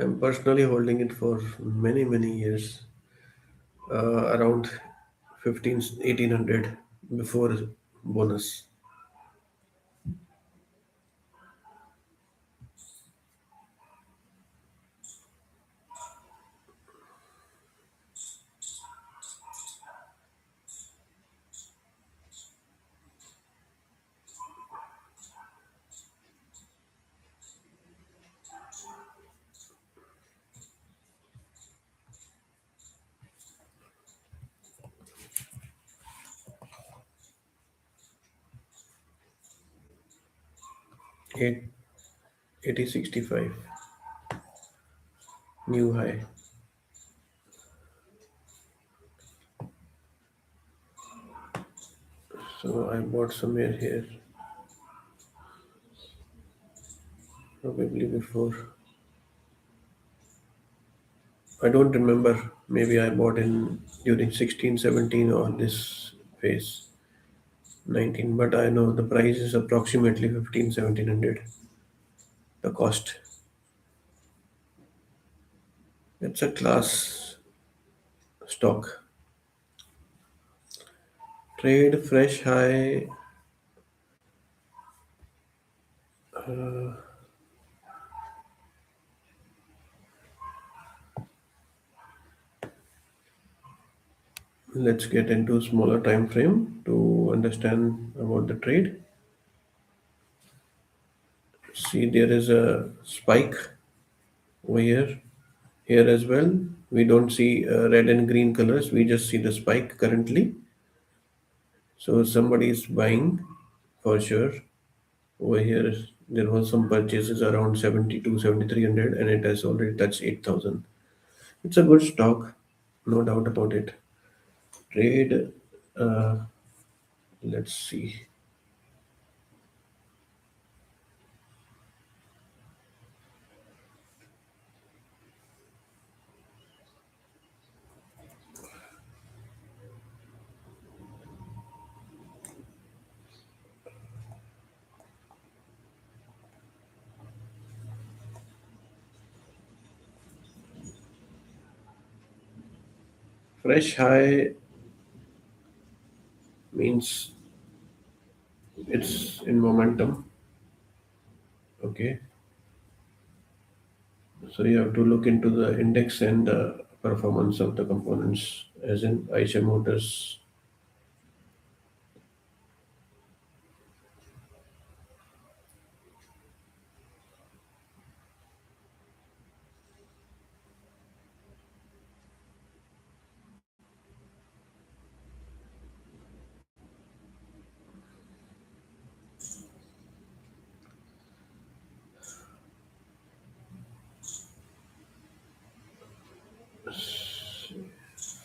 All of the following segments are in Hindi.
I'm personally holding it for many years, around 15, 1800 before bonus. 8, 8065, new high. So I bought somewhere here, probably before. I don't remember. Maybe I bought in during 16, 17 or this phase 19, but I know the price is approximately 15, 1700. The cost. It's a class stock. Trade fresh high. Let's get into smaller time frame to understand about the trade. See, there is a spike over here. Here as well. We don't see red and green colors. We just see the spike currently. So somebody is buying for sure. Over here, there was some purchases around 72, 7300, and it has already touched 8000. It's a good stock, no doubt about it. Trade, uh, let's see. Fresh high means it's in momentum. Okay, so you have to look into the index and the performance of the components, as in Eicher Motors.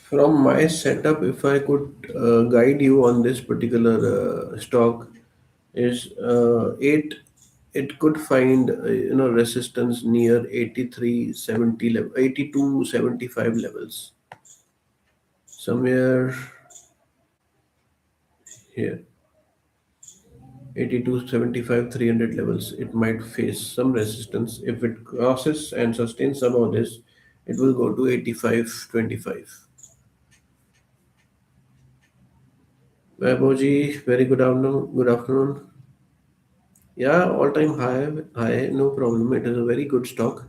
From my setup, if I could guide you on this particular stock, is it could find resistance near 8370 level, 8275 levels, somewhere here. 8275 300 levels, it might face some resistance. If it crosses and sustains above this, it will go to 8525. Vaibhavji, very good afternoon. Good afternoon. Yeah, all-time high, no problem. It is a very good stock.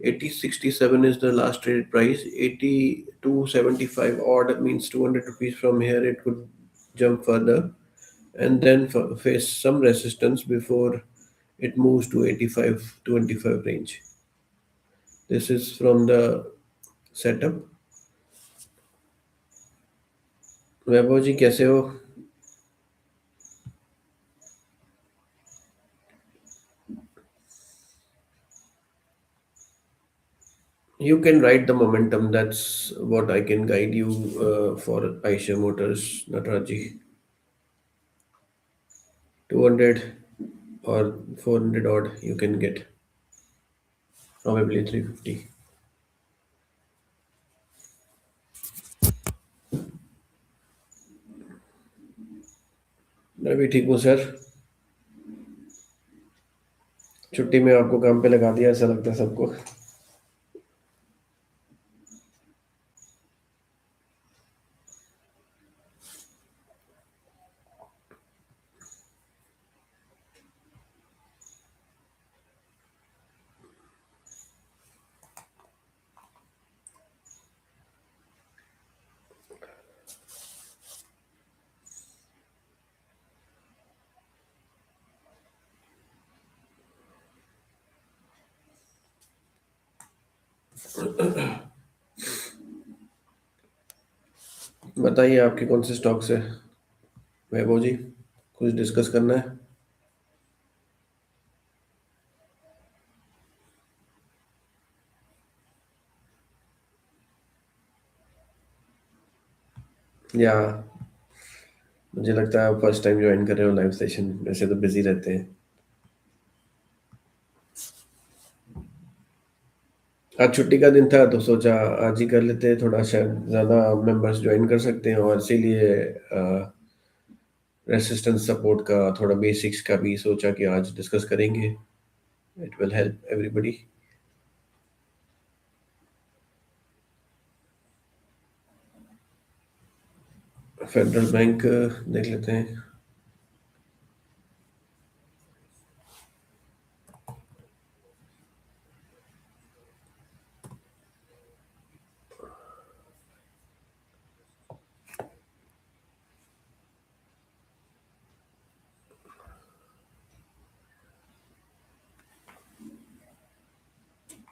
8067 is the last traded price. 8275 odd means 200 rupees from here. It could jump further and then face some resistance before it moves to 8525 range. This is from the setup. वैभव जी कैसे हो? You can ride the momentum. That's what I can guide you for Eicher Motors, Nataraji. 200 or 400 odd you can get. Probably 350. मैं भी ठीक हूँ सर. छुट्टी में आपको काम पे लगा दिया ऐसा लगता है सबको. बताइए आपके कौन से स्टॉक से, वैभव जी, कुछ डिस्कस करना है? या मुझे लगता है आप फर्स्ट टाइम ज्वाइन कर रहे हो लाइव सेशन, वैसे तो बिजी रहते हैं। आज छुट्टी का दिन था तो सोचा आज ही कर लेते हैं, थोड़ा शायद ज़्यादा मेंबर्स ज्वाइन कर सकते हैं, और इसीलिए रेसिस्टेंस सपोर्ट का थोड़ा बेसिक्स का भी सोचा कि आज डिस्कस करेंगे। It will help everybody. Federal bank देख लेते हैं।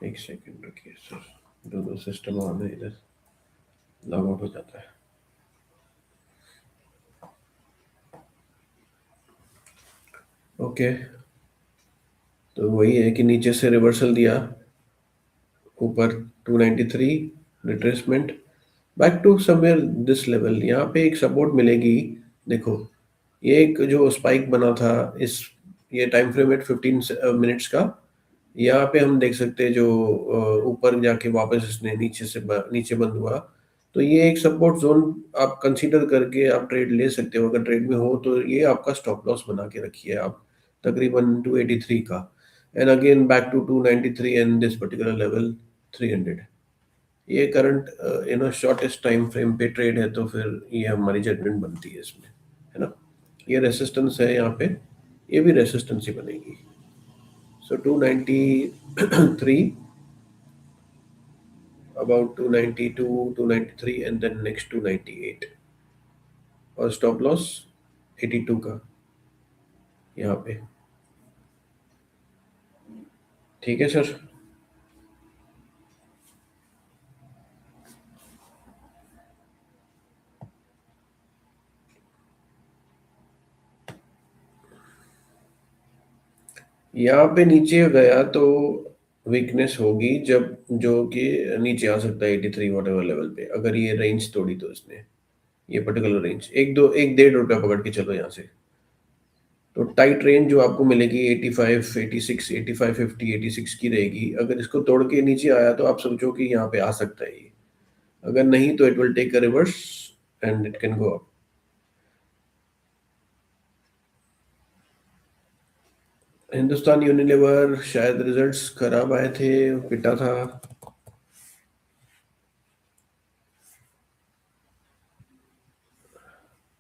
एक सेकंड रुकिए सर, दो दो सिस्टम ऑन है इधर, लॉग आउट हो जाता है। ओके, तो वही है कि नीचे से रिवर्सल दिया, ऊपर 293 retracement, back to somewhere this level, यहाँ पे एक सपोर्ट मिलेगी। देखो, ये एक जो स्पाइक बना था इस, ये टाइम फ्रेम एट 15 मिनट्स का, यहाँ पे हम देख सकते हैं जो ऊपर जाके वापस इसने नीचे से नीचे बंद हुआ, तो ये एक सपोर्ट जोन आप कंसीडर करके आप ट्रेड ले सकते हो। अगर ट्रेड में हो तो ये आपका स्टॉप लॉस बना के रखिए आप, तकरीबन 283 का, and again back to 293 and this particular level 300। ये करंट शॉर्टेस्ट टाइम फ्रेम पे ट्रेड है, तो फिर ये हमारी जजमेंट बनती है इसमें, है ना। ये रेसिस्टेंस है यहाँ पे, ये भी रेसिस्टेंस ही बनेगी। सो 293, about 292, 293 and then next 298, और स्टॉप लॉस 82 का यहाँ पे। ठीक है सर। यहाँ पे नीचे गया तो वीकनेस होगी, जब जो कि नीचे आ सकता है 83 वॉट एवर लेवल पे, अगर ये रेंज तोड़ी तो इसने, ये पर्टिकुलर रेंज, एक दो एक डेढ़ रुपया पकड़ के चलो यहाँ से, तो टाइट रेंज जो आपको मिलेगी 85, 86, 85, 50, 86 की रहेगी। अगर इसको तोड़ के नीचे आया तो आप समझो कि यहाँ पे आ सकता है ये, अगर नहीं तो it will take a reverse and it can go up. Hindustan Unilever शायद रिजल्ट्स खराब आए थे, पिटा था।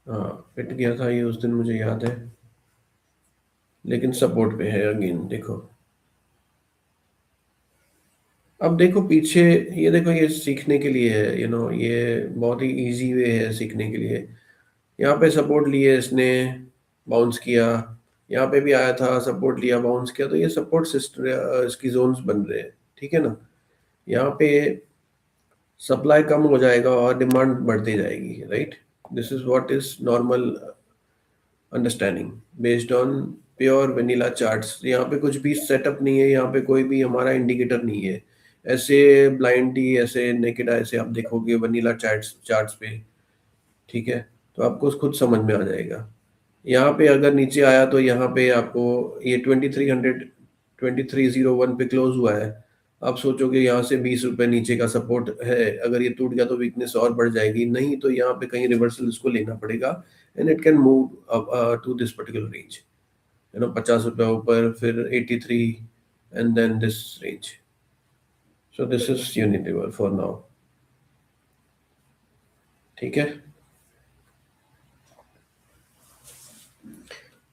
हाँ, पिट गया था ये उस दिन, मुझे याद है, लेकिन सपोर्ट पे है अगेन, देखो। अब देखो पीछे, ये देखो, ये सीखने के लिए है, ये बहुत ही इजी वे है सीखने के लिए। यहाँ पे सपोर्ट लिए इसने, बाउंस किया, यहाँ पे भी आया था, सपोर्ट लिया, बाउंस किया, तो ये सपोर्ट सिस्टम इसकी जोन्स बन रहे हैं, ठीक है ना। यहाँ पे सप्लाई कम हो जाएगा और डिमांड बढ़ती जाएगी, right. This is what is normal understanding based on pure vanilla charts. यहाँ पे कुछ भी सेटअप नहीं है, यहाँ पे कोई भी हमारा इंडिकेटर नहीं है। ऐसे ब्लाइंडली, ऐसे नेकेड ऐसे आप देखोगे वनीला चार्ट्स चार्ट्स पे, ठीक है, तो आपको खुद समझ में आ जाएगा। यहाँ पे अगर नीचे आया तो यहाँ पे आपको ये 2300, 2301 पे क्लोज हुआ है। आप सोचोगे यहाँ से 20 रुपए नीचे का सपोर्ट है, अगर ये टूट गया तो वीकनेस और बढ़ जाएगी, नहीं तो यहाँ पे कहीं रिवर्सल इसको लेना पड़ेगा, and it can move to this particular range, 50 रुपया ऊपर, फिर 83, and then this range. So this is Unilever for now, ठीक है।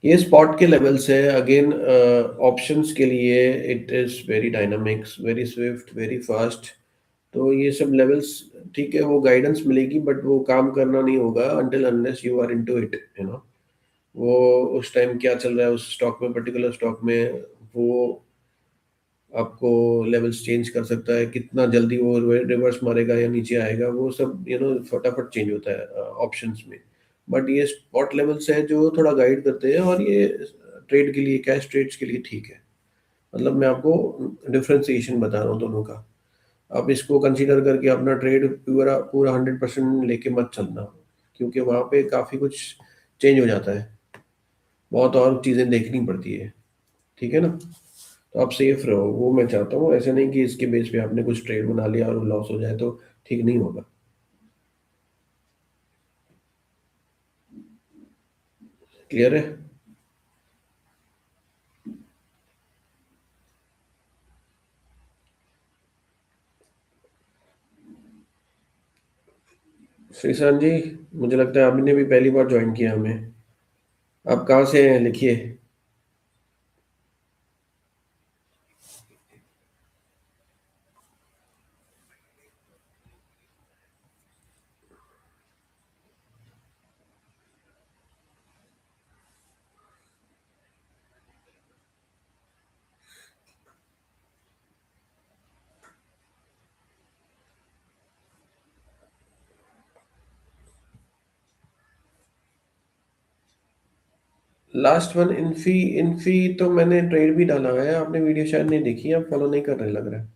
ये स्पॉट के लेवल्स है, अगेन ऑप्शंस के लिए it is very dynamics, very Swift, very fast. तो ये सब लेवल्स, ठीक है, वो गाइडेंस मिलेगी, बट वो काम करना नहीं होगा until unless you are into it, वो उस टाइम क्या चल रहा है उस स्टॉक में, पर्टिकुलर स्टॉक में, वो आपको लेवल्स चेंज कर सकता है, कितना जल्दी वो रिवर्स मारेगा या नीचे आएगा, वो सब फटाफट चेंज होता है ऑप्शंस में। बट ये स्पॉट लेवल्स है जो थोड़ा गाइड करते हैं, और ये ट्रेड के लिए, कैश ट्रेड्स के लिए ठीक है। मतलब मैं आपको डिफरेंशिएशन बता रहा हूँ दोनों का। आप इसको कंसीडर करके अपना ट्रेड पूरा पूरा 100% लेके मत चलना, क्योंकि वहाँ पे काफ़ी कुछ चेंज हो जाता है, बहुत और चीज़ें देखनी पड़ती है। ठीक है ना? तो आप सेफ रहो, वो मैं चाहता हूँ। ऐसे नहीं कि इसके बेस पे आपने कुछ ट्रेड बना लिया और लॉस हो जाए, तो ठीक नहीं होगा। क्लियर है? श्रीशांत जी, मुझे लगता है आपने भी पहली बार ज्वाइन किया हमें। आप कहाँ से हैं, लिखिए। Last one Infy. इन्फी तो मैंने ट्रेड भी डाला है, आपने वीडियो शायद नहीं देखी, आप फॉलो नहीं कर रहे लग रहा है।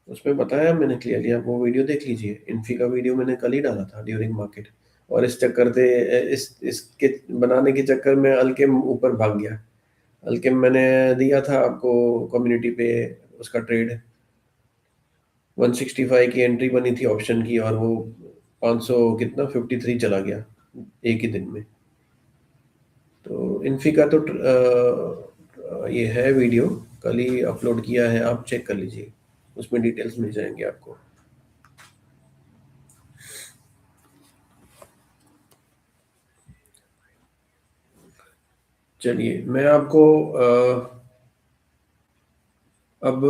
उसमें बताया मैंने क्लियरली, आप वो वीडियो देख लीजिए। इन्फी का वीडियो मैंने कल ही डाला था ड्यूरिंग मार्केट। और इस चक्कर से, इस इसके बनाने के चक्कर में अल्केम ऊपर भाग गया। अल्केम मैंने दिया था आपको कम्युनिटी पे, उसका ट्रेड 165 की एंट्री बनी थी ऑप्शन की, और वो 500 कितना 53 चला गया एक ही दिन में। तो इन्फी का तो ये है वीडियो, कल ही अपलोड किया है, आप चेक कर लीजिए, उसमें डिटेल्स मिल जाएंगे आपको। चलिए मैं आपको अब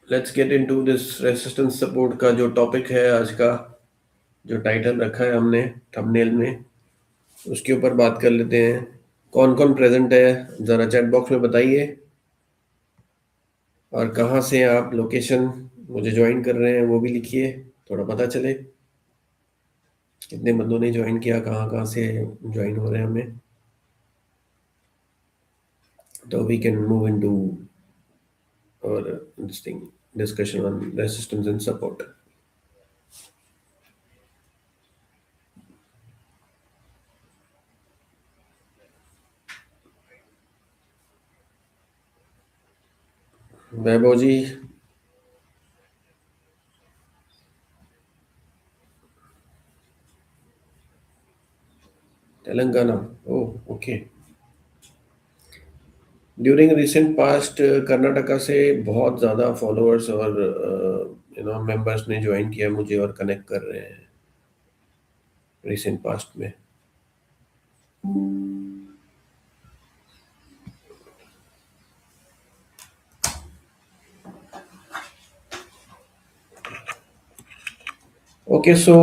let's get into this resistance support का जो टॉपिक है आज का, जो टाइटल रखा है हमने थंबनेल में, उसके ऊपर बात कर लेते हैं। कौन कौन प्रेजेंट है ज़रा चैट बॉक्स में बताइए, और कहाँ से आप लोकेशन मुझे ज्वाइन कर रहे हैं वो भी लिखिए, थोड़ा पता चले कितने बंदों ने ज्वाइन किया, कहाँ कहाँ से ज्वाइन हो रहे हैं हमें, तो वी कैन मूव इनटू और this thing, discussion on resistance and support. Vaibhav ji, Telangana, oh okay. During recent past Karnataka से बहुत ज़्यादा फॉलोअर्स और मेंबर्स ने ज्वाइन किया मुझे और कनेक्ट कर रहे हैं रिसेंट पास्ट में। Okay so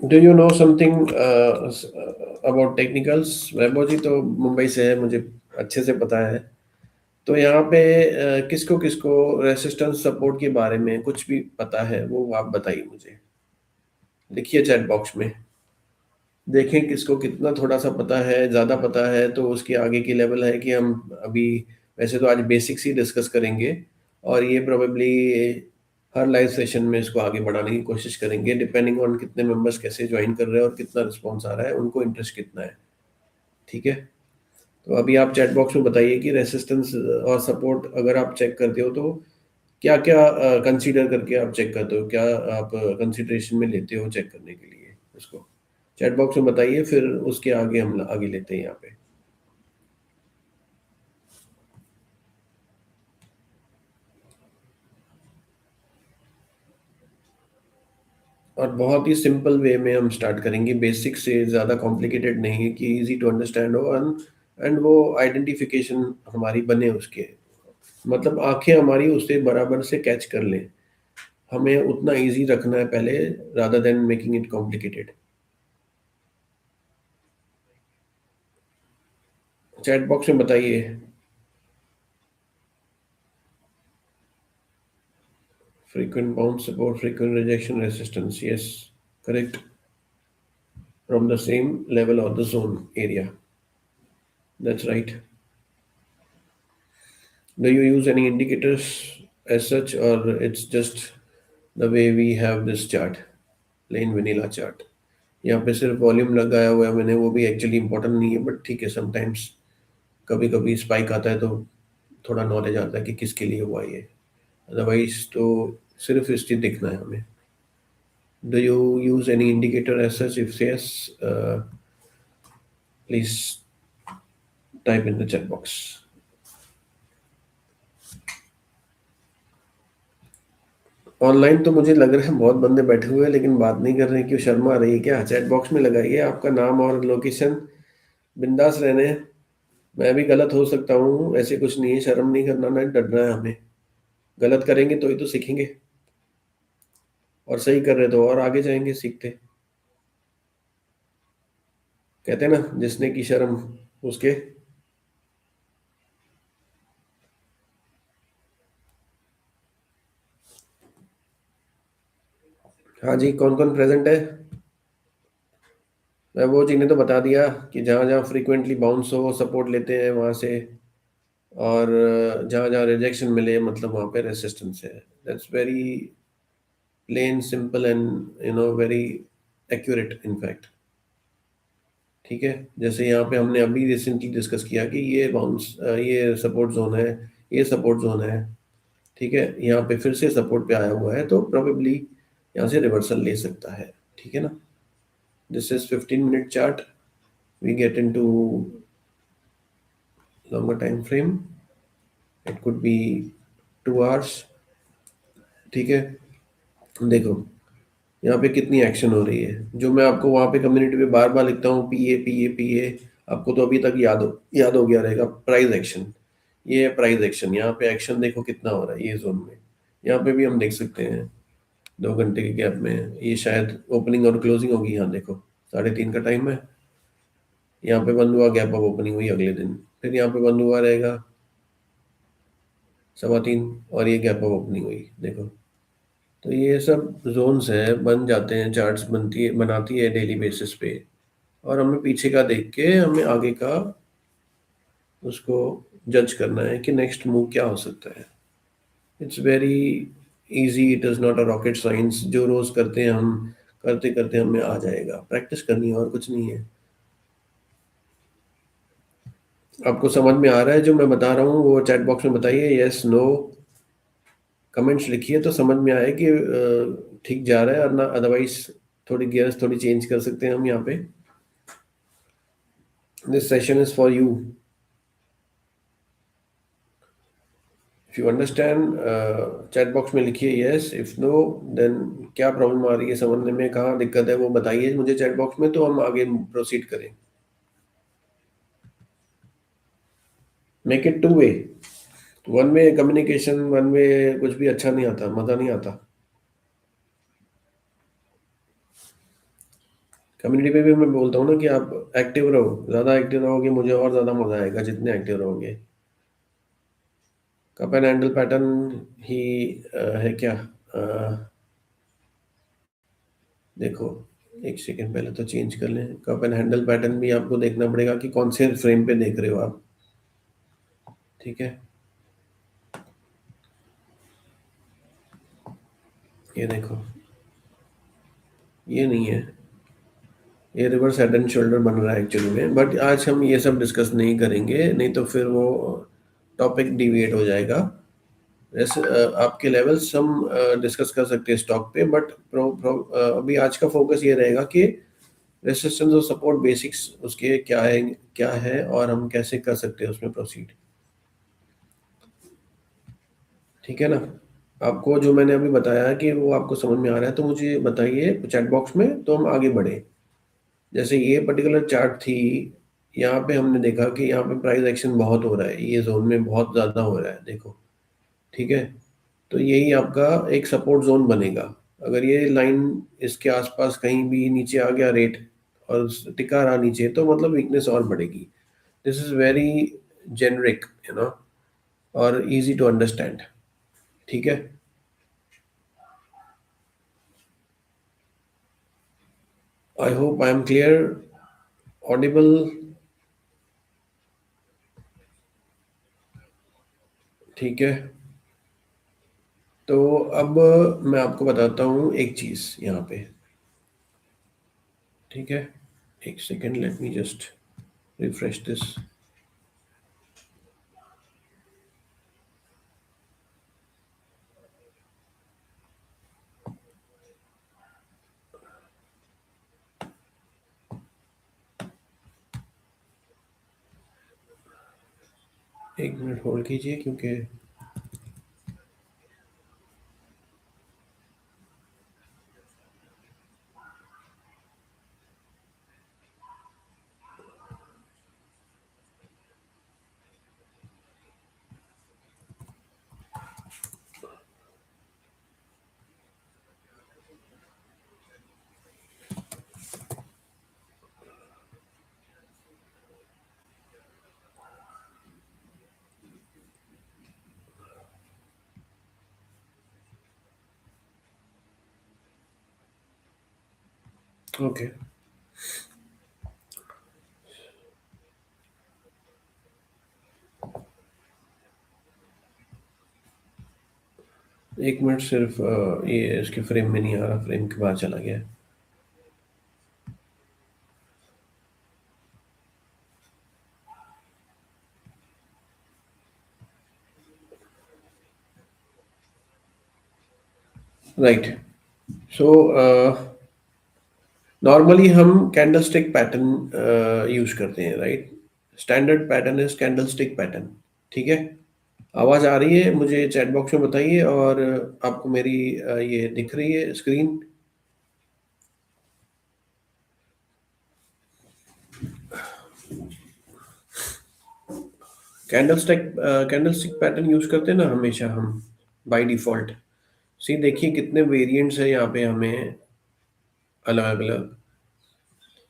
do you know something about technicals? Vaibhav ji तो मुंबई से है, मुझे अच्छे से पता है। तो यहाँ पे किसको किसको रेसिस्टेंस सपोर्ट के बारे में कुछ भी पता है, वो आप बताइए मुझे, लिखिए चैट बॉक्स में। देखें किसको कितना थोड़ा सा पता है, ज़्यादा पता है तो उसके आगे की लेवल है कि हम अभी, वैसे तो आज बेसिक्स ही डिस्कस करेंगे, और ये प्रोबेबली हर लाइव सेशन में इसको आगे बढ़ाने की कोशिश करेंगे, डिपेंडिंग ऑन कितने मेंबर्स कैसे ज्वाइन कर रहे हैं और कितना रिस्पॉन्स आ रहा है, उनको इंटरेस्ट कितना है। ठीक है? तो अभी आप चैट बॉक्स में बताइए कि रेसिस्टेंस और सपोर्ट अगर आप चेक करते हो तो क्या क्या कंसीडर करके आप चेक करते हो, क्या आप कंसिडरेशन में लेते हो चेक करने के लिए उसको। चैट बॉक्स में बताइए, फिर उसके आगे हम आगे लेते हैं यहाँ पे। और बहुत ही सिंपल वे में हम स्टार्ट करेंगे, बेसिक से, ज़्यादा कॉम्प्लिकेटेड नहीं है, कि इजी टू अंडरस्टैंड हो, एंड वो आइडेंटिफिकेशन हमारी बने उसके, मतलब आंखें हमारी उससे बराबर से कैच कर लें। हमें उतना इजी रखना है पहले, rather than making it complicated. Chat box में बताइए। frequent bounce support, frequent rejection resistance. Yes, correct. From the same level or the zone area. That's right. Do you use any indicators as such, or it's just the way we have this chart, plain vanilla chart? यहाँ पे सिर्फ वॉल्यूम लगाया हुआ है मैंने, वो भी एक्चुअली इंपॉर्टेंट नहीं है, बट ठीक है, समटाइम्स कभी कभी स्पाइक आता है तो थोड़ा नॉलेज आता है कि किसके लिए हुआ ये। अदरवाइज तो सिर्फ हिस्ट्री देखना है हमें। Do you use any indicator as such? If yes, please type in the chat box. Online तो मुझे लग रहा है बहुत बंदे बैठे हुए हैं लेकिन बात नहीं कर रहे हैं, क्यों? शर्मा आ रही है क्या? चैट बॉक्स में लगाइए आपका नाम और लोकेशन, बिंदास रहने। मैं भी गलत हो सकता हूँ, ऐसे कुछ नहीं है, शर्म नहीं करना, ना डरना है हमें। गलत करेंगे तो ही तो सीखेंगे, और सही कर रहे तो और आगे जाएंगे सीखते। कहते हैं ना, जिसने की शर्म उसके। हाँ जी, कौन कौन प्रेजेंट है? मैं वो चीज़ें तो बता दिया कि जहाँ जहाँ फ्रीक्वेंटली बाउंस हो सपोर्ट लेते हैं वहाँ से, और जहाँ जहाँ रिजेक्शन मिले मतलब वहाँ पे रेसिस्टेंस है। That's very plain simple and very accurate in fact. ठीक है, जैसे यहाँ पे हमने अभी रिसेंटली डिस्कस किया कि ये बाउंस, ये सपोर्ट जोन है, ये सपोर्ट जोन है। ठीक है, यहाँ पे फिर से सपोर्ट पे आया हुआ है तो प्रोबेबली यहाँ से रिवर्सल ले सकता है। ठीक है ना? This is 15 minute chart. We get into longer time frame, it could be 2 hours. ठीक है, देखो यहाँ पे कितनी एक्शन हो रही है, जो मैं आपको वहाँ पे कम्युनिटी पे बार बार लिखता हूँ, P A P A P A. आपको तो अभी तक याद हो गया रहेगा, प्राइस एक्शन। ये है प्राइस एक्शन, यहाँ पे एक्शन देखो कितना हो रहा है ये जोन में। यहाँ पे भी हम देख सकते हैं 2 घंटे के गैप में ये शायद ओपनिंग और क्लोजिंग होगी। यहाँ देखो 3:30 का टाइम है, यहाँ पे बंद हुआ, गैप अप ओपनिंग हुई अगले दिन, फिर यहाँ पे बंद हुआ रहेगा 3:15, और ये गैप अप ओपनिंग हुई देखो। तो ये सब जोन्स है, बन जाते हैं, चार्ट्स बनाती है डेली बेसिस पे, और हमें पीछे का देख के हमें आगे का उसको जज करना है कि नेक्स्ट मूव क्या हो सकता है। It's very easy, it is not a rocket science. जो रोज करते हैं हम, करते करते हमें आ जाएगा, प्रैक्टिस करनी है और कुछ नहीं है। आपको समझ में आ रहा है जो मैं बता रहा हूँ? वो चैट बॉक्स में बताइए, यस नो, कमेंट्स लिखिए तो समझ में आए कि ठीक जा रहा है, और ना अदरवाइज थोड़ी गियर्स थोड़ी चेंज कर सकते हैं हम यहाँ पे। This session is for you. If you understand, chat box में लिखिए यस, इफ नो देन क्या प्रॉब्लम आ रही है समझने में, कहाँ दिक्कत है वो बताइए मुझे चैट बॉक्स में, तो हम आगे प्रोसीड करें। Make it 2 way. 1 way communication, 1 वे कुछ भी अच्छा नहीं आता, मज़ा नहीं आता। कम्युनिटी पे भी मैं बोलता हूँ ना कि आप एक्टिव रहो, ज़्यादा एक्टिव रहोगे मुझे और ज़्यादा मज़ा आएगा जितने एक्टिव रहोगे। कप एंड हैंडल पैटर्न ही है क्या? देखो, एक सेकेंड पहले तो चेंज कर लें। कप एंड हैंडल पैटर्न भी आपको देखना पड़ेगा कि कौन से फ्रेम पे देख रहे हो आप। ठीक है, ये देखो, ये नहीं है, ये रिवर्स हेड एंड शोल्डर बन रहा है एक्चुअली में, बट आज हम ये सब डिस्कस नहीं करेंगे, नहीं तो फिर वो टॉपिक डिविएट हो जाएगा। वैसे आपके लेवल्स हम डिस्कस कर सकते हैं स्टॉक पे, बट अभी आज का फोकस ये रहेगा कि रेसिस्टेंस और सपोर्ट बेसिक्स उसके क्या है और हम कैसे कर सकते हैं उसमें प्रोसीड। ठीक है ना? आपको जो मैंने अभी बताया कि वो आपको समझ में आ रहा है तो मुझे बताइए चैट बॉक्स में, तो हम आगे बढ़े। जैसे ये पर्टिकुलर चार्ट थी, यहाँ पे हमने देखा कि यहाँ पे प्राइस एक्शन बहुत हो रहा है, ये जोन में बहुत ज़्यादा हो रहा है देखो। ठीक है, तो यही आपका एक सपोर्ट जोन बनेगा। अगर ये लाइन इसके आसपास कहीं भी नीचे आ गया रेट, और टिका रहा नीचे, तो मतलब वीकनेस और बढ़ेगी। दिस इज वेरी जेनरिक, और इजी टू अंडरस्टैंड। ठीक है, I hope I am clear, Audible. ठीक है, तो अब मैं आपको बताता हूँ एक चीज़ यहाँ पे। ठीक है, एक second, let me just refresh this. एक मिनट होल्ड कीजिए, क्योंकि ओके, एक मिनट सिर्फ, ये इसके फ्रेम में नहीं आ रहा, फ्रेम के बाहर चला गया। राइट, सो नॉर्मली हम कैंडलस्टिक पैटर्न यूज करते हैं, right. Standard pattern is candlestick pattern. ठीक है, आवाज आ रही है मुझे चैट बॉक्स में बताइए, और आपको मेरी ये दिख रही है screen. Candlestick candlestick pattern use करते हैं ना हमेशा हम, बाय डिफॉल्ट। सी देखिए कितने वेरिएंट्स है यहाँ पे हमें, अलग अलग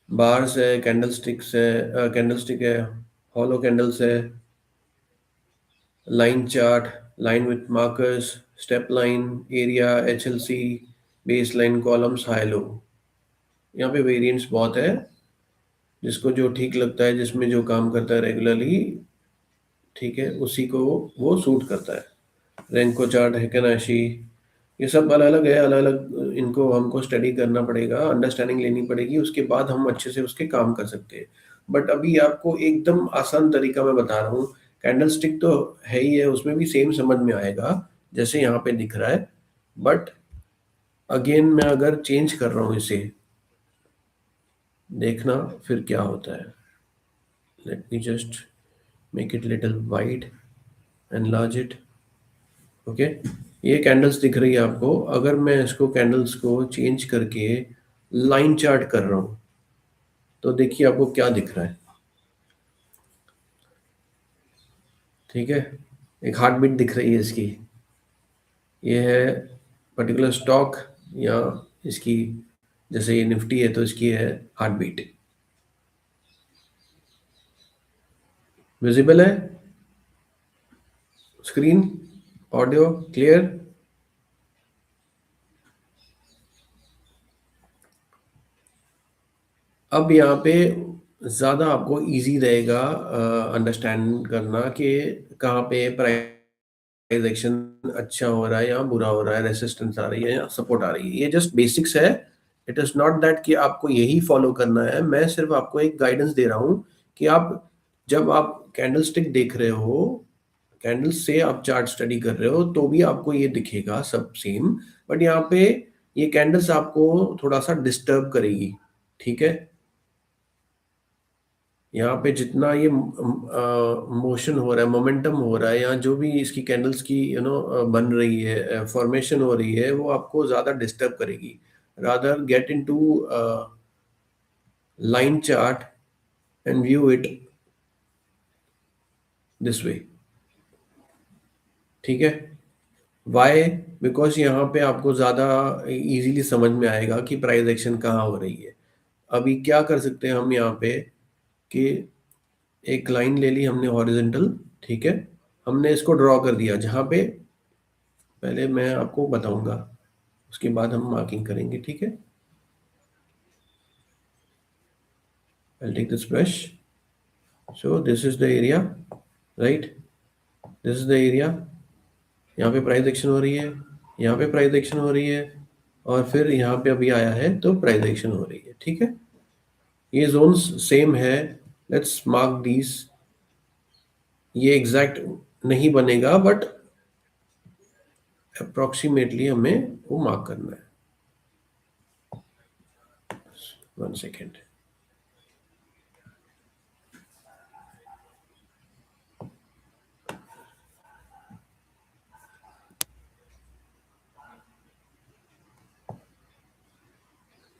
बार्स है, कैंडलस्टिक्स है, कैंडलस्टिक है, हॉलो कैंडल्स है, line chart, line with markers, step line, area, HLC, base line, columns, high low. यहाँ पे वेरिएंट्स बहुत है, जिसको जो ठीक लगता है, जिसमें जो काम करता है रेगुलरली, ठीक है, उसी को वो सूट करता है। रेंको चार्ट, हेकेनाशी, ये सब अलग अलग है, अलग अलग इनको हमको स्टडी करना पड़ेगा, अंडरस्टैंडिंग लेनी पड़ेगी, उसके बाद हम अच्छे से उसके काम कर सकते हैं। बट अभी आपको एकदम आसान तरीका मैं बता रहा हूँ। कैंडल स्टिक तो है ही है, उसमें भी सेम समझ में आएगा जैसे यहाँ पे दिख रहा है। बट अगेन मैं अगर चेंज कर रहा हूँ इसे, देखना फिर क्या होता है। Let me just make it little wide, enlarge it. Okay, ये कैंडल्स दिख रही है आपको, अगर मैं इसको कैंडल्स को चेंज करके लाइन चार्ट कर रहा हूँ, तो देखिए आपको क्या दिख रहा है। ठीक है, एक हार्ट बीट दिख रही है इसकी। ये है पर्टिकुलर स्टॉक, या इसकी, जैसे ये निफ्टी है तो इसकी है हार्ट बीट। विजिबल है स्क्रीन, ऑडियो क्लियर। अब यहाँ पे ज़्यादा आपको इजी रहेगा अंडरस्टैंड करना कि कहाँ पे प्राइस एक्शन अच्छा हो रहा है या बुरा हो रहा है, रेसिस्टेंस आ रही है या सपोर्ट आ रही है। ये जस्ट बेसिक्स है। इट इज़ नॉट दैट कि आपको यही फॉलो करना है, मैं सिर्फ आपको एक गाइडेंस दे रहा हूँ कि आप जब आप कैंडल स्टिक देख रहे हो, कैंडल से आप चार्ट स्टडी कर रहे हो, तो भी आपको ये दिखेगा सब सेम। बट यहाँ पे ये कैंडल्स आपको थोड़ा सा डिस्टर्ब करेगी। ठीक है, यहाँ पे जितना ये मोशन हो रहा है, मोमेंटम हो रहा है, या जो भी इसकी कैंडल्स की बन रही है, फॉर्मेशन हो रही है, वो आपको ज़्यादा डिस्टर्ब करेगी। Rather get into line chart and view it this way. ठीक है, वाई? बिकॉज यहाँ पे आपको ज़्यादा इजीली समझ में आएगा कि प्राइस एक्शन कहाँ हो रही है। अभी क्या कर सकते हैं हम यहाँ पे कि एक लाइन ले ली हमने हॉरिजेंटल। ठीक है, हमने इसको ड्रॉ कर दिया जहाँ पे, पहले मैं आपको बताऊंगा, उसके बाद हम मार्किंग करेंगे। ठीक है, I'll take this brush. So this is the area, right? This is the area. यहाँ पे प्राइस एक्शन हो रही है, यहाँ पे प्राइस एक्शन हो रही है, और फिर यहाँ पे अभी आया है तो प्राइस एक्शन हो रही है। ठीक है, ये जोन्स सेम है। Let's mark these. ये एग्जैक्ट नहीं बनेगा बट अप्रोक्सीमेटली हमें वो मार्क करना है। 1 सेकेंड।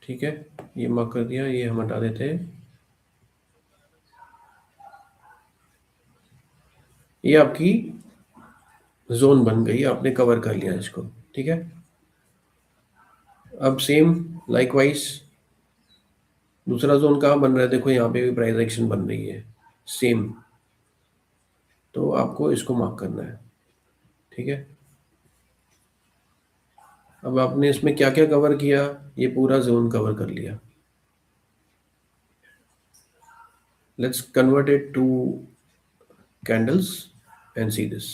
ठीक है, ये मार्क कर दिया, ये हम हटा देते हैं। ये आपकी जोन बन गई, आपने कवर कर लिया इसको। ठीक है, अब सेम लाइकवाइज दूसरा जोन कहाँ बन रहा है? देखो यहाँ पे भी प्राइस एक्शन बन रही है सेम, तो आपको इसको मार्क करना है। ठीक है, अब आपने इसमें क्या क्या कवर किया? ये पूरा जोन कवर कर लिया। Let's convert it to candles and see this.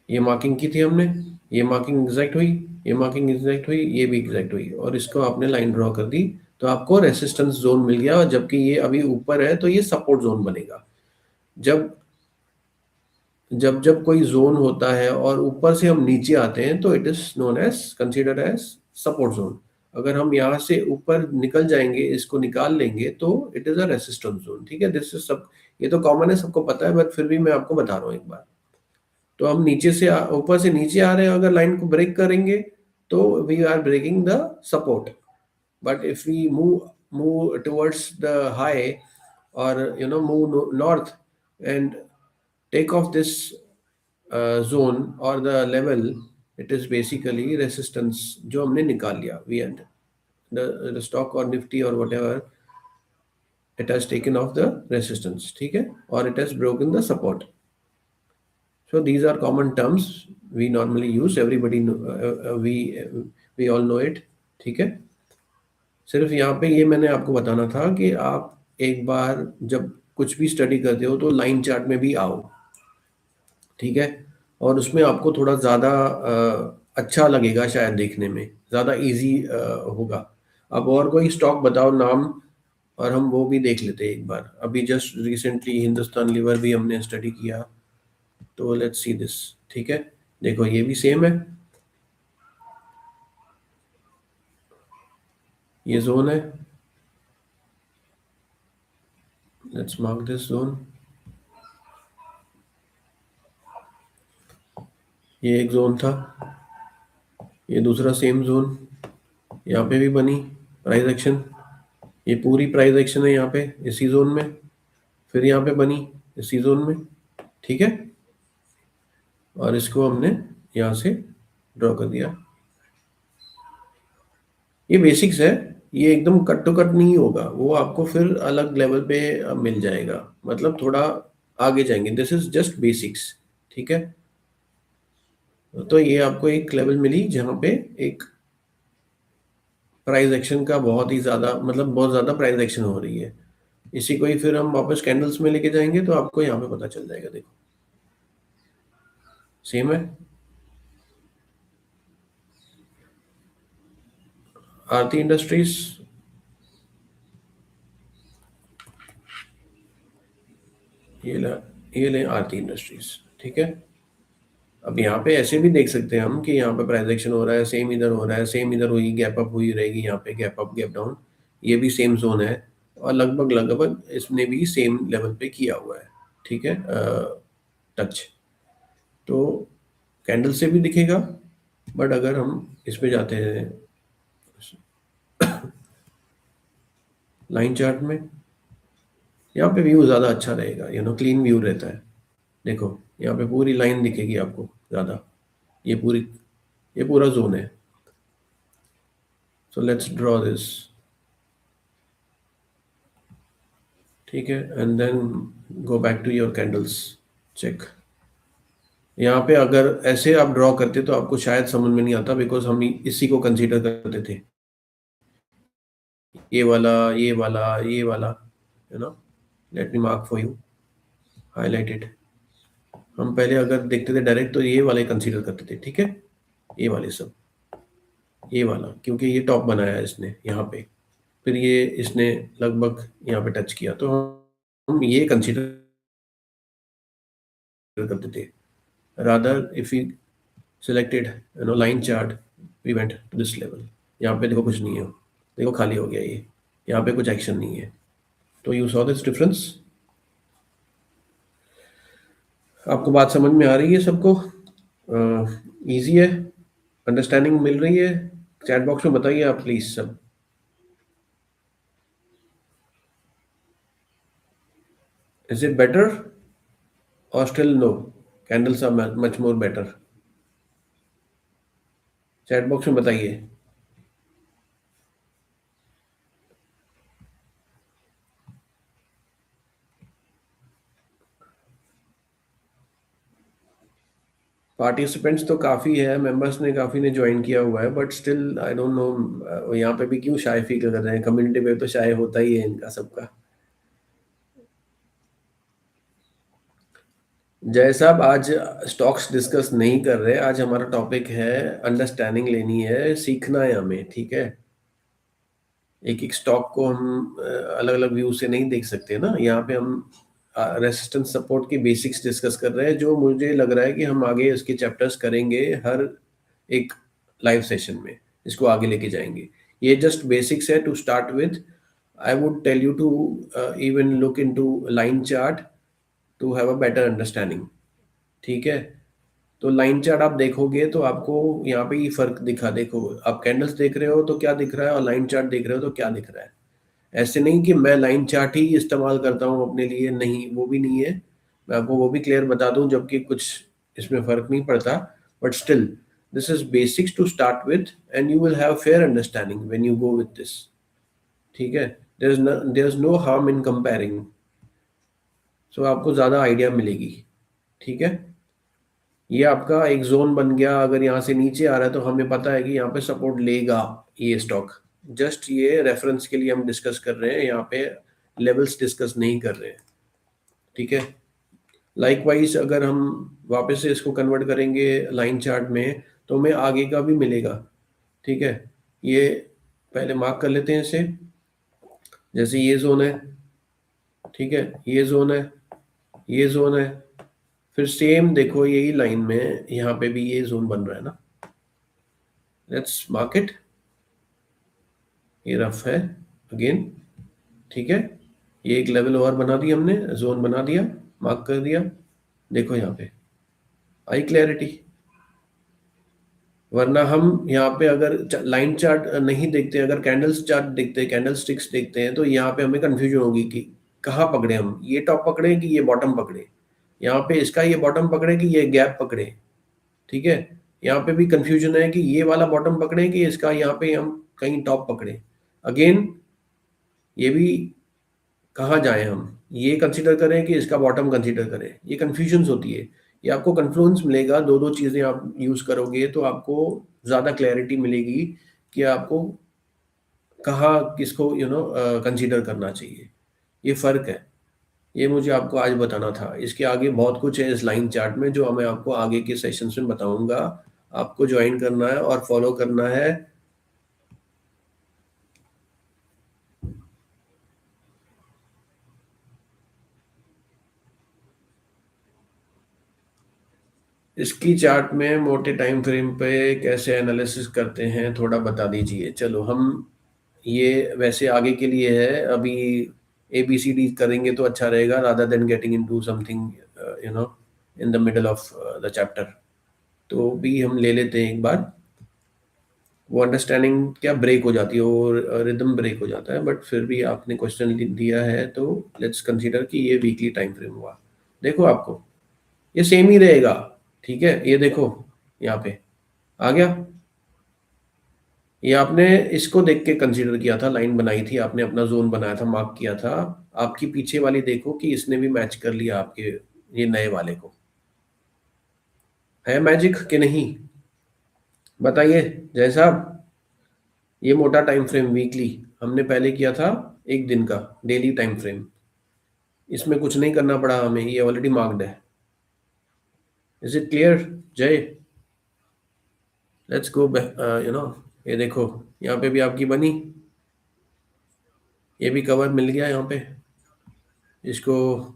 ये मार्किंग की थी हमने, ये मार्किंग एग्जैक्ट हुई, ये मार्किंग एग्जैक्ट हुई, ये भी एग्जैक्ट हुई, और इसको आपने लाइन ड्रॉ कर दी, तो आपको रेसिस्टेंस जोन मिल गया। और जबकि ये अभी ऊपर है तो ये सपोर्ट जोन बनेगा। जब जब जब कोई जोन होता है और ऊपर से हम नीचे आते हैं तो it is known as considered as support zone. अगर हम यहाँ से ऊपर निकल जाएंगे, इसको निकाल लेंगे, तो it is a resistance zone. ठीक है, दिस इज सब, ये तो कॉमन है, सबको पता है, बट फिर भी मैं आपको बता रहा हूँ एक बार। तो हम नीचे से ऊपर से नीचे आ रहे हैं, अगर लाइन को ब्रेक करेंगे तो we are breaking the support. But if we move towards the high, और move north and take off this zone or the level, it is basically resistance जो हमने निकाल लिया। we had the stock or nifty or whatever, it has taken off the resistance। ठीक है, और it has broken the support। so these are common terms we normally use, everybody we all know it। ठीक है, सिर्फ यहाँ पे ये मैंने आपको बताना था कि आप एक बार जब कुछ भी स्टडी करते हो तो लाइन चार्ट में भी आओ। ठीक है, और उसमें आपको थोड़ा ज़्यादा अच्छा लगेगा, शायद देखने में ज़्यादा इजी होगा। अब और कोई स्टॉक बताओ नाम, और हम वो भी देख लेते हैं एक बार। अभी जस्ट रिसेंटली हिंदुस्तान लीवर भी हमने स्टडी किया, तो लेट्स सी दिस। ठीक है, देखो ये भी सेम है, ये जोन है। Let's mark this zone. ये एक जोन था, ये दूसरा सेम जोन, यहाँ पे भी बनी प्राइस एक्शन, ये पूरी प्राइस एक्शन है यहाँ पे इसी जोन में, फिर यहाँ पे बनी इसी जोन में। ठीक है, और इसको हमने यहाँ से ड्रॉ कर दिया। ये बेसिक्स है, ये एकदम कट टू कट नहीं होगा, वो आपको फिर अलग लेवल पे मिल जाएगा, मतलब थोड़ा आगे जाएंगे। This is just basics. ठीक है, तो ये आपको एक लेवल मिली जहाँ पे एक प्राइस एक्शन का बहुत ही ज़्यादा, मतलब बहुत ज़्यादा प्राइस एक्शन हो रही है। इसी को ही फिर हम वापस कैंडल्स में लेके जाएंगे तो आपको यहाँ पे पता चल जाएगा। देखो सेम है। आरती इंडस्ट्रीज, ये ला, ये लें आरती इंडस्ट्रीज। ठीक है, अब यहाँ पे ऐसे भी देख सकते हैं हम कि यहाँ पे प्राइस एक्शन हो रहा है, सेम इधर हो रहा है, सेम इधर हुई, गैप अप हुई रहेगी, यहाँ पे गैप अप गैप डाउन, ये भी सेम जोन है, और लगभग लगभग इसने भी सेम लेवल पे किया हुआ है। ठीक है, टच तो कैंडल से भी दिखेगा, बट अगर हम इस पे जाते हैं लाइन चार्ट में, यहाँ पे व्यू ज़्यादा अच्छा रहेगा, क्लीन व्यू रहता है। देखो यहाँ पे पूरी लाइन दिखेगी आपको ज़्यादा, ये पूरी, ये पूरा जोन है। So let's draw this. ठीक है, and then go back to your candles, check. यहाँ पे अगर ऐसे आप ड्रॉ करते तो आपको शायद समझ में नहीं आता, बिकॉज हम इसी को कंसीडर करते थे। ये वाला, you know, let me mark for you, highlighted. हम पहले अगर देखते थे डायरेक्ट तो ये वाले कंसीडर करते थे, ठीक है, ये वाले सब, ये वाला क्योंकि ये टॉप बनाया है इसने यहाँ पे, फिर ये इसने लगभग यहाँ पे टच किया, तो हम ये कंसीडर करते थे। Rather if you selected line chart, we went to this level. यहाँ पे देखो कुछ नहीं है, देखो खाली हो गया ये, यहाँ पे कुछ एक्शन नहीं है। तो यू सॉ दिस डिफरेंस। आपको बात समझ में आ रही है सबको? इजी है? अंडरस्टैंडिंग मिल रही है? चैट बॉक्स में बताइए आप प्लीज सब। इज इट बेटर और still no? Candles are much more better? Chat box में बताइए। पार्टिसिपेंट्स तो काफ़ी है, मेंबर्स ने काफ़ी ने ज्वाइन किया हुआ है, but still I don't know यहाँ पे भी क्यों शाय फील कर रहे हैं। कम्युनिटी पे तो शाय होता ही है इनका सबका। जय साहब, आज स्टॉक्स डिस्कस नहीं कर रहे, आज हमारा टॉपिक है अंडरस्टैंडिंग लेनी है, सीखना है हमें, ठीक है। एक एक स्टॉक को हम अलग अलग व्यू से नहीं देख सकते ना। यहाँ पे हम रेसिस्टेंस सपोर्ट की बेसिक्स डिस्कस कर रहे हैं, जो मुझे लग रहा है कि हम आगे इसके चैप्टर्स करेंगे हर एक लाइव सेशन में, इसको आगे लेके जाएंगे। ये जस्ट बेसिक्स है to start with. I would tell you to even look into line chart to have a better understanding, ठीक है। तो लाइन चार्ट आप देखोगे तो आपको यहाँ पे ये फर्क दिखा, देखो आप कैंडल्स देख रहे हो तो क्या दिख रहा है, और लाइन चार्ट देख रहे हो तो क्या दिख रहा है। ऐसे नहीं कि मैं लाइन चार्ट ही इस्तेमाल करता हूँ अपने लिए, नहीं, वो भी नहीं है। मैं आपको वो भी क्लियर बता दूं, जबकि कुछ इसमें फर्क नहीं पड़ता, but still this is basics to start with, and you will have fair understanding when you go with this, ठीक है। There is no harm in comparing, so आपको ज़्यादा आइडिया मिलेगी, ठीक है। ये आपका एक जोन बन गया, अगर यहाँ से नीचे आ रहा है तो हमें पता है कि यहाँ पे सपोर्ट लेगा ये स्टॉक। जस्ट ये रेफरेंस के लिए हम डिस्कस कर रहे हैं, यहाँ पे लेवल्स डिस्कस नहीं कर रहे हैं, ठीक है। लाइकवाइज अगर हम वापस से इसको कन्वर्ट करेंगे लाइन चार्ट में, तो हमें आगे का भी मिलेगा, ठीक है। ये पहले मार्क कर लेते हैं इसे, जैसे ये जोन है, ठीक है, ये जोन है, ये जोन है, फिर सेम देखो यही लाइन में यहाँ पे भी ये जोन बन रहा है ना। लेट्स मार्क इट, ये रफ है अगेन, ठीक है। ये एक लेवल और बना दिया हमने, जोन बना दिया, मार्क कर दिया। देखो यहाँ पे आई क्लैरिटी। वरना हम यहाँ पे अगर लाइन चार्ट नहीं देखते, अगर कैंडल्स चार्ट देखते हैं, कैंडल स्टिक्स देखते हैं, तो यहाँ पे हमें कंफ्यूजन होगी कि कहाँ पकड़े हम, ये टॉप पकड़े कि ये बॉटम पकड़े, यहाँ पे इसका ये बॉटम पकड़े कि ये गैप पकड़े, ठीक है। यहाँ पे भी कंफ्यूजन है कि ये वाला बॉटम पकड़े कि इसका यहाँ पे हम कहीं टॉप पकड़े। अगेन ये भी कहाँ जाएं हम, ये कंसीडर करें कि इसका बॉटम कंसीडर करें, ये कंफ्यूजन्स होती है। ये आपको कन्फ्लुएंस मिलेगा, दो दो चीज़ें आप यूज़ करोगे तो आपको ज़्यादा क्लैरिटी मिलेगी कि आपको कहाँ किसको कंसीडर करना चाहिए। ये फ़र्क है, ये मुझे आपको आज बताना था। इसके आगे बहुत कुछ है इस लाइन चार्ट में, जो मैं आपको आगे के सेशंस में बताऊंगा। आपको ज्वाइन करना है और फॉलो करना है। इसकी चार्ट में मोटे टाइम फ्रेम पे कैसे एनालिसिस करते हैं थोड़ा बता दीजिए। चलो हम ये वैसे आगे के लिए है, अभी ABCD करेंगे तो अच्छा रहेगा, rather than getting into something you know in the middle of the chapter. तो भी हम ले लेते हैं एक बार, वो अंडरस्टैंडिंग क्या ब्रेक हो जाती है और रिदम ब्रेक हो जाता है, बट फिर भी आपने क्वेश्चन दिया है तो लेट्स कंसीडर कि ये वीकली टाइम फ्रेम हुआ। देखो आपको ये सेम ही रहेगा, ठीक है। ये देखो यहाँ पे आ गया, ये आपने इसको देख के कंसीडर किया था, लाइन बनाई थी आपने, अपना जोन बनाया था, मार्क किया था। आपकी पीछे वाली देखो कि इसने भी मैच कर लिया आपके ये नए वाले को। है मैजिक कि नहीं, बताइए जय साहब। ये मोटा टाइम फ्रेम वीकली हमने पहले किया था एक दिन का डेली टाइम फ्रेम। इसमें कुछ नहीं करना पड़ा हमें, ये ऑलरेडी मार्क्ड है। इज इट क्लियर जय? लेट्स गो ये देखो, यहाँ पे भी आपकी बनी, ये भी कवर मिल गया यहाँ पे। इसको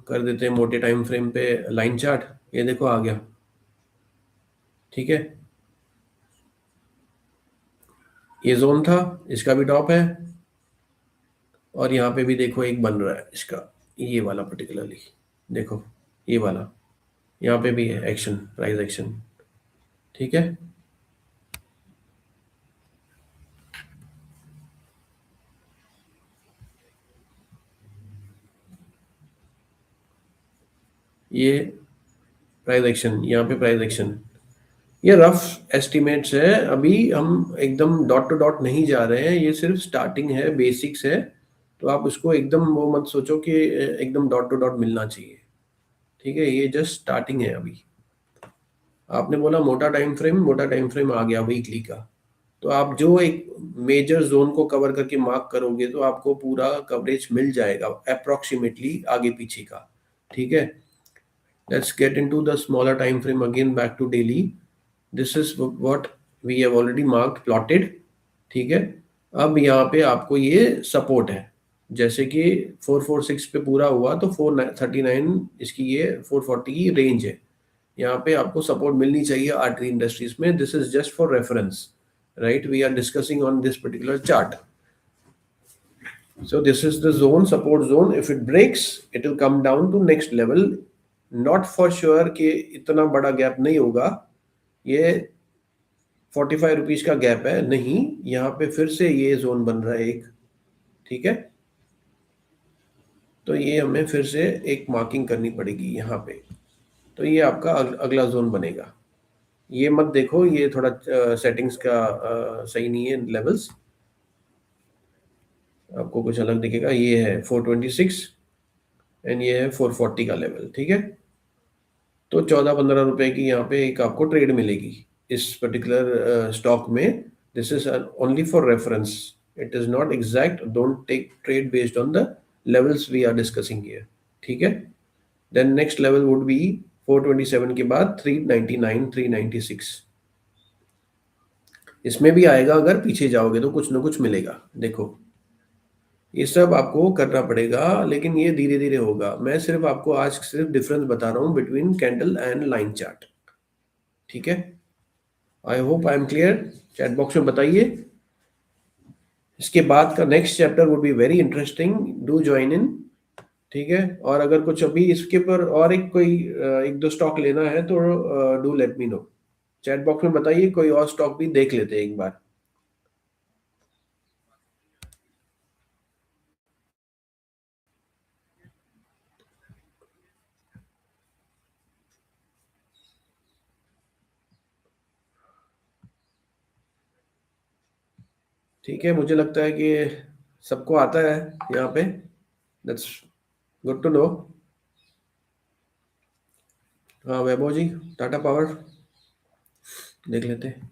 कर देते हैं मोटे टाइम फ्रेम पे लाइन चार्ट। ये देखो आ गया। ठीक है, ये जोन था, इसका भी टॉप है। और यहाँ पे भी देखो एक बन रहा है इसका, ये वाला पर्टिकुलरली देखो, ये वाला यहाँ पे भी है एक्शन, प्राइस एक्शन। ठीक है, ये प्राइस एक्शन, यहाँ पे प्राइस एक्शन। ये रफ एस्टिमेट्स है, अभी हम एकदम डॉट टू डॉट नहीं जा रहे हैं, ये सिर्फ स्टार्टिंग है, बेसिक्स है। तो आप उसको एकदम वो मत सोचो कि एकदम डॉट टू डॉट मिलना चाहिए। ठीक है, ये जस्ट स्टार्टिंग है अभी। आपने बोला मोटा टाइम फ्रेम, मोटा टाइम फ्रेम आ गया वीकली का। तो आप जो एक मेजर जोन को कवर करके मार्क करोगे तो आपको पूरा कवरेज मिल जाएगा अप्रोक्सीमेटली आगे पीछे का। ठीक है, let's get into the smaller time frame again, back to daily. This is what we have already marked plotted. ठीक है, अब यहाँ पे आपको ये सपोर्ट है, जैसे कि 446 पे पूरा हुआ तो 439 इसकी, ये 440 की रेंज है। यहाँ पे आपको सपोर्ट मिलनी चाहिए आर्टरी इंडस्ट्रीज में। This is just for reference, right? We are discussing on this particular chart. So this is the zone, support zone. If it breaks, it will come down to next level. Not for sure कि इतना बड़ा गैप नहीं होगा, ये 45 रुपीज का गैप है नहीं, यहाँ पे फिर से ये जोन बन रहा है एक। ठीक है, तो ये हमें फिर से एक मार्किंग करनी पड़ेगी यहाँ पे। तो ये आपका अगला जोन बनेगा। ये मत देखो, ये थोड़ा सेटिंग्स का सही नहीं है लेवल्स, आपको कुछ अलग दिखेगा। ये है 426 एंड ये है 440 का लेवल। ठीक है, तो 14-15 रुपए की यहाँ पे एक आपको ट्रेड मिलेगी इस पर्टिकुलर स्टॉक में। This is only for reference, it is not exact, don't take trade based on the levels we are discussing here. ठीक है, then next level would be 427 के बाद 399, 396। इसमें भी आएगा, अगर पीछे जाओगे तो कुछ ना कुछ मिलेगा। देखो, ये सब आपको करना पड़ेगा, लेकिन ये धीरे धीरे होगा। मैं सिर्फ आपको आज सिर्फ डिफरेंस बता रहा हूँ between candle and line chart. ठीक है, I hope I am clear. Chat box में बताइए। इसके बाद का next chapter would be very interesting, do join in. ठीक है, और अगर कुछ अभी इसके पर और एक कोई एक दो स्टॉक लेना है तो do let me know. Chat box में बताइए, कोई और स्टॉक भी देख लेते हैं एक बार। ठीक है, मुझे लगता है कि सबको आता है यहाँ पे। That's good to know. हाँ वैभव जी, टाटा पावर देख लेते हैं।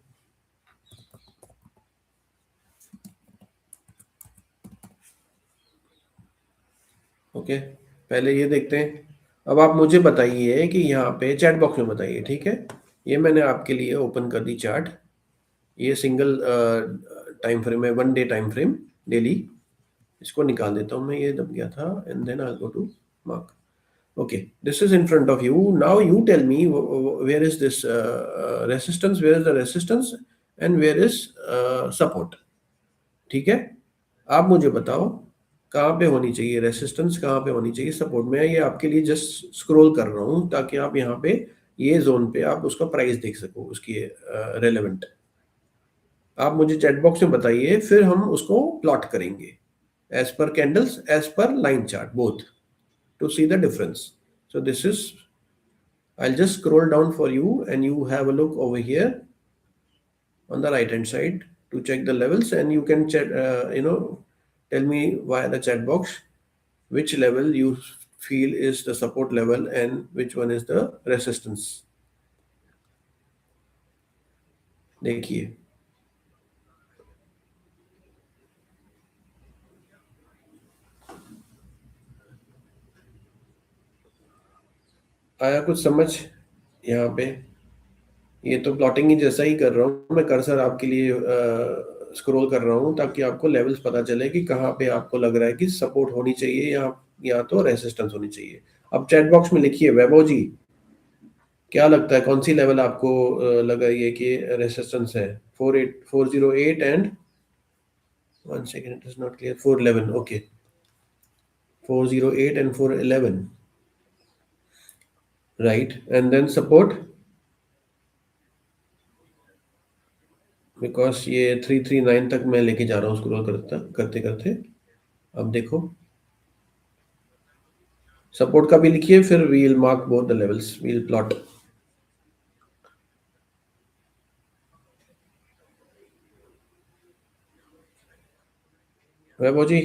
ओके, पहले ये देखते हैं। अब आप मुझे बताइए कि यहाँ पे चैट बॉक्स में बताइए। ठीक है, ये मैंने आपके लिए ओपन कर दी चार्ट। ये सिंगल टाइम फ्रेम है, 1 डे टाइम फ्रेम डेली। इसको निकाल देता हूँ मैं, ये दब गया था, and then I go to mark. Okay, this is in front of you now. You tell me where is this resistance, where is the resistance and where is support. ठीक है, आप मुझे बताओ कहाँ पे होनी चाहिए रेसिस्टेंस, कहाँ पे होनी चाहिए सपोर्ट। मैं ये आपके लिए जस्ट स्क्रॉल कर रहा हूँ ताकि आप यहाँ पे ये जोन पे आप उसका प्राइस देख सको, उसकी रेलेवेंट। आप मुझे चैट बॉक्स में बताइए, फिर हम उसको प्लॉट करेंगे as per candles, as per line chart, both, to see the difference. So this is, I'll just scroll down for you and you have a look over here on the right hand side to check the levels, and you can check, tell me via the chat box which level you feel is the support level and which one is the resistance। देखिए, आया कुछ समझ यहाँ पे? ये तो प्लॉटिंग ही जैसा ही कर रहा हूँ मैं, कर्सर आपके लिए स्क्रॉल कर रहा हूँ ताकि आपको लेवल्स पता चले कि कहाँ पे आपको लग रहा है कि सपोर्ट होनी चाहिए या तो रेसिस्टेंस होनी चाहिए। अब चैट बॉक्स में लिखिए वैभव जी, क्या लगता है कौन सी लेवल आपको लग रही है कि रेसिस्टेंस है? 408 and 1 second, it is not clear, 411, okay. 408 and 411, right, and then support, because ये 339 तक मैं लेके जा रहा हूँ स्क्रॉल करते करते। अब देखो, सपोर्ट का भी लिखिए, फिर we'll mark both the levels, we'll plot. Vaibhav ji,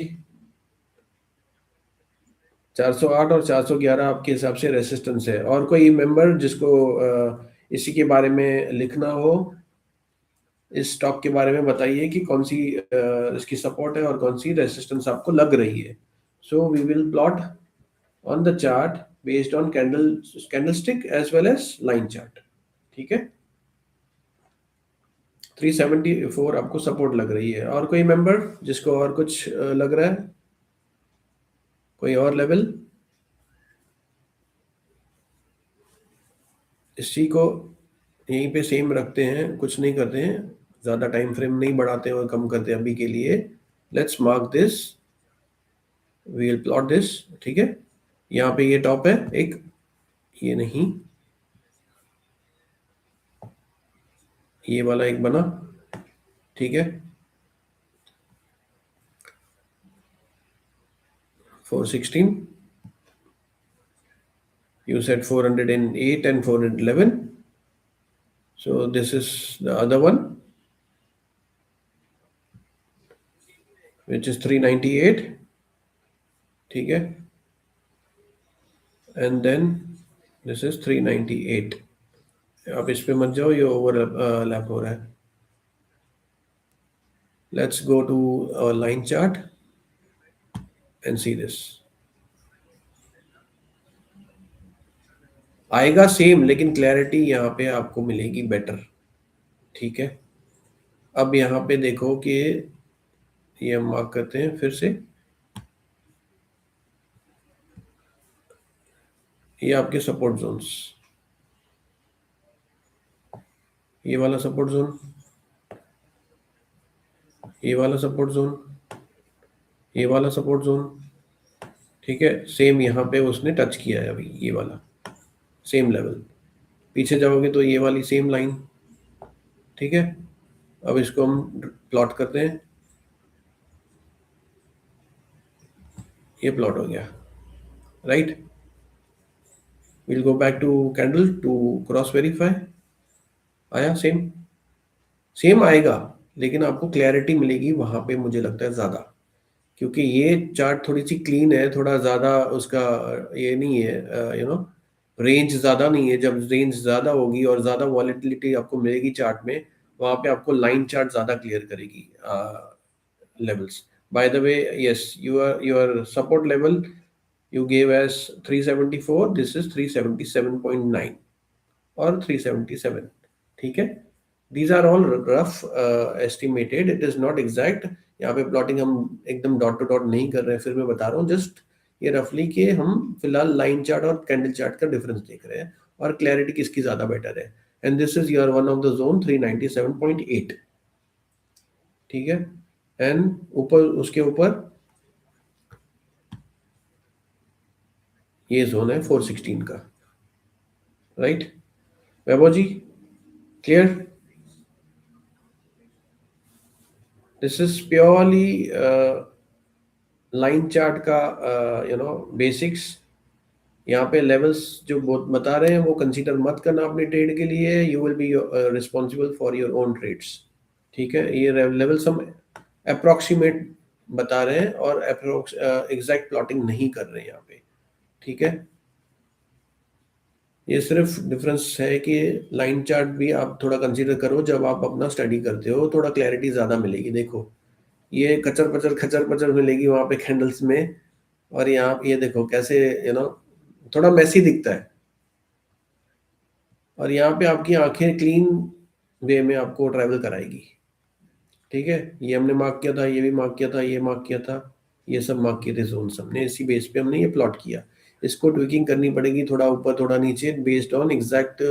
408 और 411 आपके हिसाब से रेसिस्टेंस है। और कोई मेंबर जिसको इसी के बारे में लिखना हो, इस स्टॉक के बारे में बताइए कि कौन सी इसकी सपोर्ट है और कौन सी रेसिस्टेंस आपको लग रही है। So we will plot on the chart based on candlestick as well as line chart. ठीक है, 374 आपको सपोर्ट लग रही है। और कोई मेंबर जिसको और कुछ लग रहा है, कोई और लेवल? इसी को यहीं पे सेम रखते हैं, कुछ नहीं करते हैं, ज़्यादा टाइम फ्रेम नहीं बढ़ाते हैं और कम करते हैं अभी के लिए। Let's mark this, we will plot this. ठीक है, यहाँ पे ये टॉप है एक, ये नहीं, ये वाला एक बना। ठीक है, 416, you said 408 and 411, so this is the other one, which is 398। ठीक है, एंड देन दिस इज 398। आप इस पे मत जाओ, ये ओवर लैप हो रहा है। Let's go to line chart and see this. आएगा सेम, लेकिन क्लैरिटी यहाँ पे आपको मिलेगी बेटर। ठीक है, अब यहाँ पे देखो कि ये हम मार्क करते हैं फिर से, ये आपके सपोर्ट जोन्स, ये वाला सपोर्ट जोन, ये वाला सपोर्ट जोन, ये वाला सपोर्ट जोन। ठीक है, सेम यहाँ पे उसने टच किया है अभी, ये वाला सेम लेवल। पीछे जाओगे तो ये वाली सेम लाइन। ठीक है, अब इसको हम प्लॉट करते हैं, ये प्लॉट हो गया, right. Will go back to candle to cross verify. आया सेम? सेम आएगा, लेकिन आपको क्लैरिटी मिलेगी वहां पे मुझे लगता है ज्यादा, क्योंकि ये चार्ट थोड़ी सी क्लीन है, थोड़ा ज्यादा उसका ये नहीं है, रेंज ज्यादा नहीं है। जब रेंज ज्यादा होगी और ज्यादा वॉलेटिलिटी आपको मिलेगी चार्ट में, वहां पे आपको लाइन चार्ट ज्यादा क्लियर करेगी levels. By the way, yes, your support level you gave as 374. This is 377.9 or 377. ठीक है, these are all rough estimated, it is not exact। यहाँ पे प्लॉटिंग हम एकदम डॉट टू डॉट नहीं कर रहे हैं, फिर मैं बता रहा हूँ जस्ट ये रफली कि हम फिलहाल लाइन चार्ट और कैंडल चार्ट का डिफरेंस देख रहे हैं और क्लैरिटी किसकी ज्यादा बेटर है। And this is your one of the zone 397.8। ठीक है, एंड ऊपर उसके ऊपर ये जोन है 416 का, right. Vaibhav ji, clear? This is purely line chart का बेसिक्स। यहाँ पे लेवल्स जो बहुत बता रहे हैं वो कंसीडर मत करना अपने ट्रेड के लिए, you will be responsible for your own trades. ठीक है, ये लेवल्स हम अप्रोक्सीमेट बता रहे हैं और अप्रोक्स एग्जैक्ट प्लॉटिंग नहीं कर रहे हैं यहाँ पे। ठीक है, ये सिर्फ डिफरेंस है कि लाइन चार्ट भी आप थोड़ा कंसीडर करो जब आप अपना स्टडी करते हो, थोड़ा क्लैरिटी ज़्यादा मिलेगी। देखो, ये खचर पचर मिलेगी वहाँ पे कैंडल्स में, और यहाँ ये देखो कैसे थोड़ा मैसी दिखता है। और यहाँ पे आपकी आंखें क्लीन वे में आपको ट्रैवल कराएगी। ठीक है, ये हमने मार्क किया था, ये भी मार्क किया था, ये मार्क किया था, ये सब मार्क किए थे जोन्स हमने, इसी बेस पे हमने ये प्लॉट किया। इसको ट्विकिंग करनी पड़ेगी, थोड़ा ऊपर थोड़ा नीचे, बेस्ड ऑन एग्जैक्ट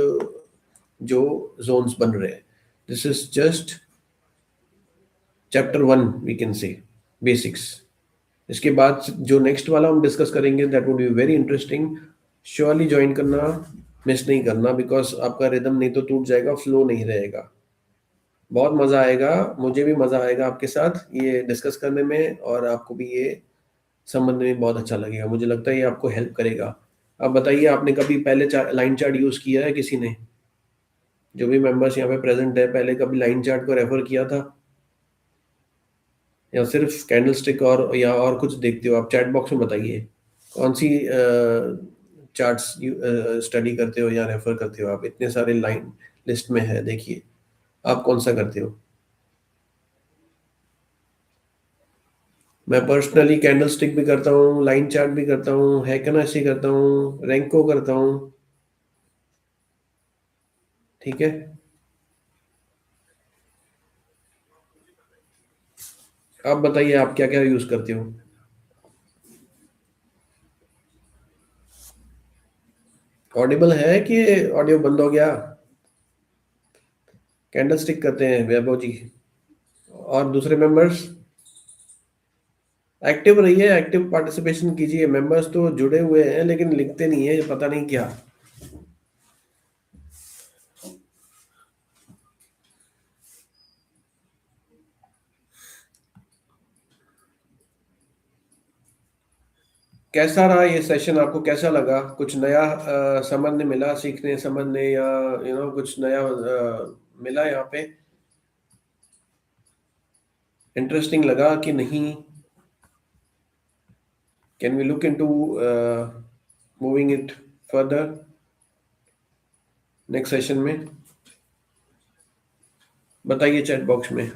जो जोन्स बन रहे हैं। This is just chapter 1, we can say basics. इसके बाद जो नेक्स्ट वाला हम डिस्कस करेंगे that would be very interesting. Surely join करना, मिस नहीं करना, बिकॉज आपका रिदम नहीं तो टूट जाएगा, फ्लो नहीं रहेगा। बहुत मज़ा आएगा, मुझे भी मज़ा आएगा आपके साथ ये डिस्कस करने में, और आपको भी ये समझने में बहुत अच्छा लगेगा। मुझे लगता है ये आपको हेल्प करेगा। अब बताइए, आपने कभी पहले लाइन चार्ट यूज़ किया है किसी ने? जो भी मेंबर्स यहाँ पे प्रेजेंट है, पहले कभी लाइन चार्ट को रेफर किया था, या सिर्फ कैंडल स्टिक और या और कुछ देखते हो? आप चैट बॉक्स में बताइए कौन सी चार्ट्स स्टडी करते हो या रेफर करते हो। आप इतने सारे लाइन लिस्ट में है, देखिए आप कौन सा करते हो। मैं पर्सनली कैंडल स्टिक भी करता हूँ, लाइन चार्ट भी करता हूँ, हैकनाशी करता हूँ, रैंको करता हूँ। ठीक है, आप बताइए आप क्या क्या यूज करते हो। ऑडिबल है कि ऑडियो बंद हो गया? कैंडल स्टिक करते हैं वैभव जी, और दूसरे मेंबर्स एक्टिव रहिए, एक्टिव पार्टिसिपेशन कीजिए। मेंबर्स तो जुड़े हुए हैं लेकिन लिखते नहीं है, पता नहीं क्या। कैसा रहा ये सेशन, आपको कैसा लगा? कुछ नया समझने मिला, सीखने समझने, या कुछ नया मिला यहाँ पे? इंटरेस्टिंग लगा कि नहीं? Can we look into moving it further next session में? बताइए चैट बॉक्स में।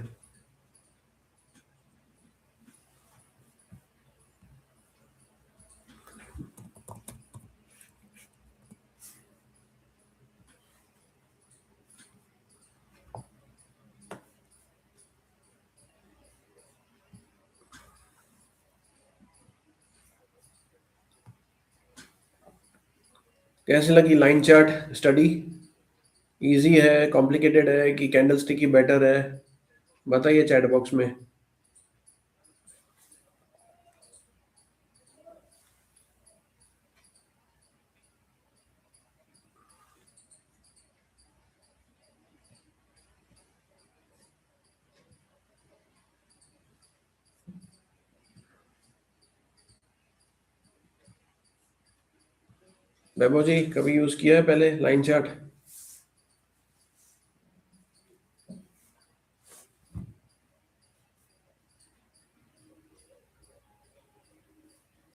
कैसी लगी लाइन चार्ट स्टडी? इजी है, कॉम्प्लिकेटेड है, कि कैंडल स्टिक ही बेटर है? बताइए चैट बॉक्स में। वैभव जी, कभी यूज किया है पहले लाइन चार्ट?